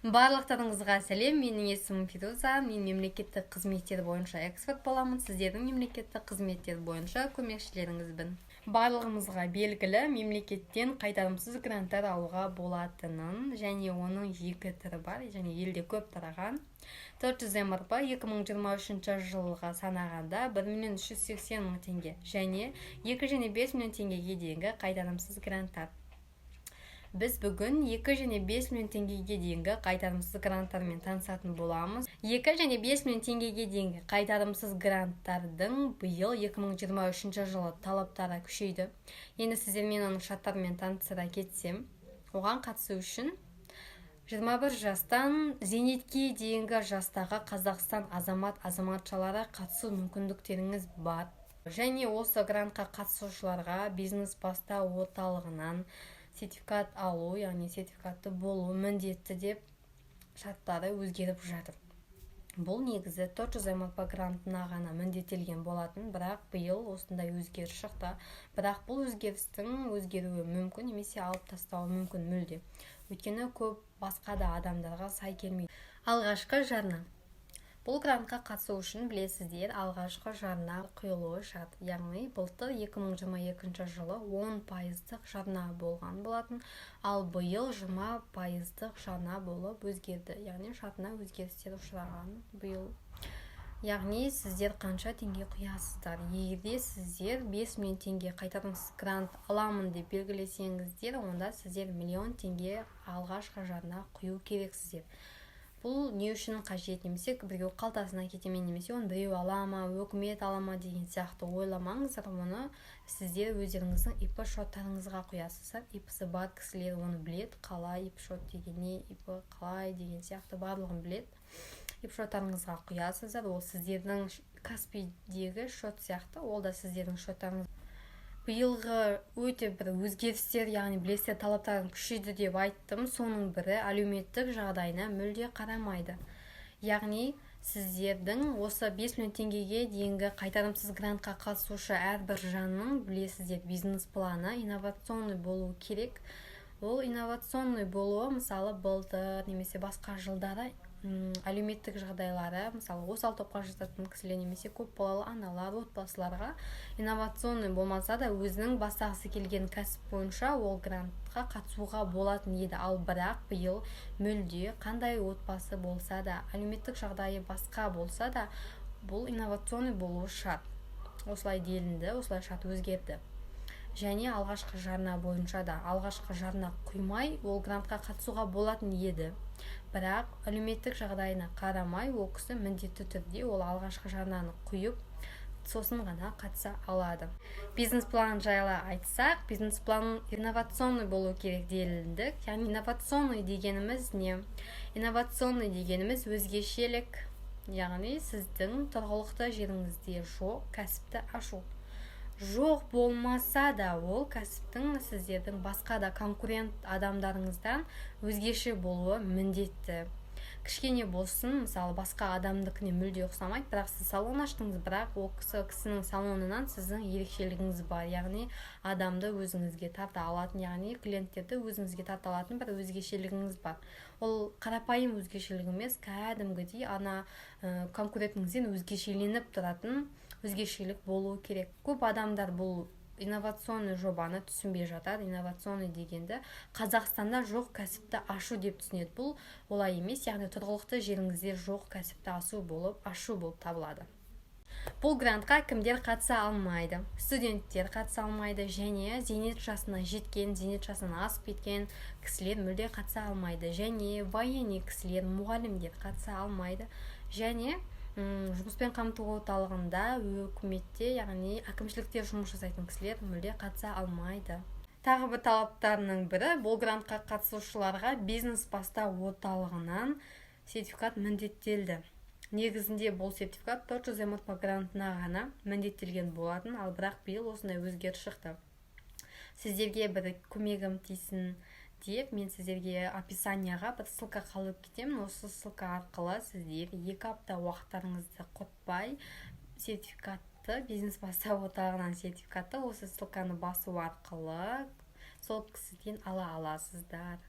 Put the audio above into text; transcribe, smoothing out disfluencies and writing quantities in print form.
Барлықтарыңызға сәлем, менің есімім Фируза, мен мемлекеттік қызметтер бойынша эксперт боламын, сіздердің мемлекеттік қызметтер бойынша көмекшілеріңізбін. Барлығымызға белгілі, мемлекеттен қайтарымсыз гранттар алуға болатынын, және оның екі түрі бар, және елде көп тараған. 400 МРП 2023 жылға санағанда 1.380.000 теңге, және 2 және 5 миллион теңгеге дейінгі қайтарымсыз гранттар. Біз бүгін 2 және 5 миллион теңгеге дейінгі қайтарымсыз гранттармен танысатын боламыз. 2 және 5 миллион теңгеге дейінгі қайтарымсыз гранттардың биыл 2023 жылы талаптары күшейді. Енді сіздермен оның шарттарымен таныстыра кетсем, оған қатысу үшін 21 жастан зейнетке дейінгі жастағы Қазақстан азаматшалары қатысу мүмкіндіктеріңіз бар. Және осы грантқа қатысушыларға бизнес бастау орталығынан сертификат алу, яғни сертификатты болу міндетті деп шарттары өзгеріп жатыр. Бұл негізі 400 МРП грантына ғана міндеттелген болатын, бірақ биыл осындай өзгеріс шықты. Бірақ бұл өзгерістің өзгеруі мүмкін, немесе алып тастауы мүмкін мүлде. Өйткені көп басқа да адамдарға сай келмейді. Алғашқы жарна. Бұл грантқа қатысу үшін білесіздер, алғашқы жарна құйылуы шарт. Яғни былтыр 2022 жылы 10% жарна болған болатын, ал биыл 20% жарна болып өзгерді. Яғни шартына өзгерістер ұшыраған биыл. Яғни сіздер қанша теңге құясыздар? Егерде сіздер 5 миллион теңге қайтарымсыз грант аламын деп белгілесеңіздер, онда сіздер миллион теңге алғашқы жарна құю керексіздер. Бұл не үшін қажет, немесе біреу қалтасына кетемен, немесе оны біреу алама, өкімет алама деген сияқты ойламаңыздар. Оны сіздер өздеріңіздің ИП шоттарыңызға құясыздар. ИП-сы бар кісілер оны білет, қалай ИП шот деген не, ИП қалай деген сияқты барлығын білет. ИП шоттарыңызға құясыздар. Ол сіздердің Каспийдегі шот сияқты, ол да сіздердің шоттарыңыз. Биылғы өте бір өзгерістер, яғни білесіздер, талаптарын күшейді деп айттым. Соның бірі әлеуметтік жағдайына мүлде қарамайды. Яғни сіздердің осы 5 миллион теңгеге дейінгі қайтарымсыз грантқа қатысушы әрбір жанның, білесіздер, бизнес планы инновационный болу керек. Ол инновационный болуы, мысалы, былтыр немесе басқа жылдары әлеуметтік жағдайлары, мысалы, осал топқа жататын кісілер, немесе көп балалы аналар, отбасыларға инновационный болмаса да өзінің бастағысы келген кәсіп бойынша ол грантқа қатысуға болатын еді. Ал бірақ биыл мүлде қандай отбасы болса да, әлеуметтік жағдайы басқа болса да, бұл инновационный болуы шарт. Осылай делінді, осылай шарт өзгерді. Және алғашқы жарна бойынша да алғашқы жарна құймай ол грантқа қатысуға болатын еді. Бірақ әлеуметтік жағдайына қарамай, ол кісі міндетті түрде ол алғашқы жарнаны құйып, сосын ғана қатыса алады. Бизнес план жайлы айтсақ, бизнес план инновационный болу керек делінді. Яғни инновационный дегеніміз не? Инновационный дегеніміз өзгешелік. Яғни сіздің тұрғылықты жеріңізде жоқ кәсіпті ашу. Жоқ болмаса да ол кәсіптің сіздердің басқа да конкурент адамдарыңыздан өзгеше болуы міндетті. Кішкене болсын, мысалы, басқа адамдыкіне мүлде ұқсамайды, бірақ сіз салон аштыңыз, бірақ ол кісінің салонынан сіздің ерекшелігіңіз бар. Яғни адамды өзіңізге тарта алатын, яғни клиенттерді өзіңізге тарта алатын бір өзгешелігіңіз бар. Ол қарапайым өзгешелік емес, кәдімгідей конкурентіңізден өзгешеленіп тұратын өзгешелік болуы керек. Көп адамдар бұл инновационный жобаны түсінбей жатар. Инновационный дегенді Қазақстанда жоқ кәсіпті ашу деп түсінеді. Бұл олай емес, яғни тұрғылықты жеріңізде жоқ кәсіпті ашу болып табылады. Бұл грантқа кімдер қатыса алмайды? Студенттер қатыса алмайды, және зейнет жасына жеткен, зейнет жасынан асып кеткен кісілер мүлде қатыса алмайды, және военный кісілер, мұғалімдер қатыса алмайды, және жұмыспен қамту орталығында, үкіметте, яғни әкімшілікте жұмыс жасайтын кісілер мүлде қатыса алмайды. Тағы бір талаптарының бірі, бұл грантқа қатысушыларға бизнес бастау орталығынан сертификат міндеттелді. Негізінде бұл сертификат 400 МРП грантына ғана міндеттелген болатын, ал бірақ биыл осындай өзгеріс шықты. Сіздерге бір көмегім тисін деп, мен сіздерге описанияға бір ссылка қалып кетемін. Осы ссылка арқылы сіздер 2 апта уақыттарыңызды құртпай сертификатты, бизнес бастау орталығынан сертификатты осы ссылканы басу арқылы сол кісіден ала аласыздар.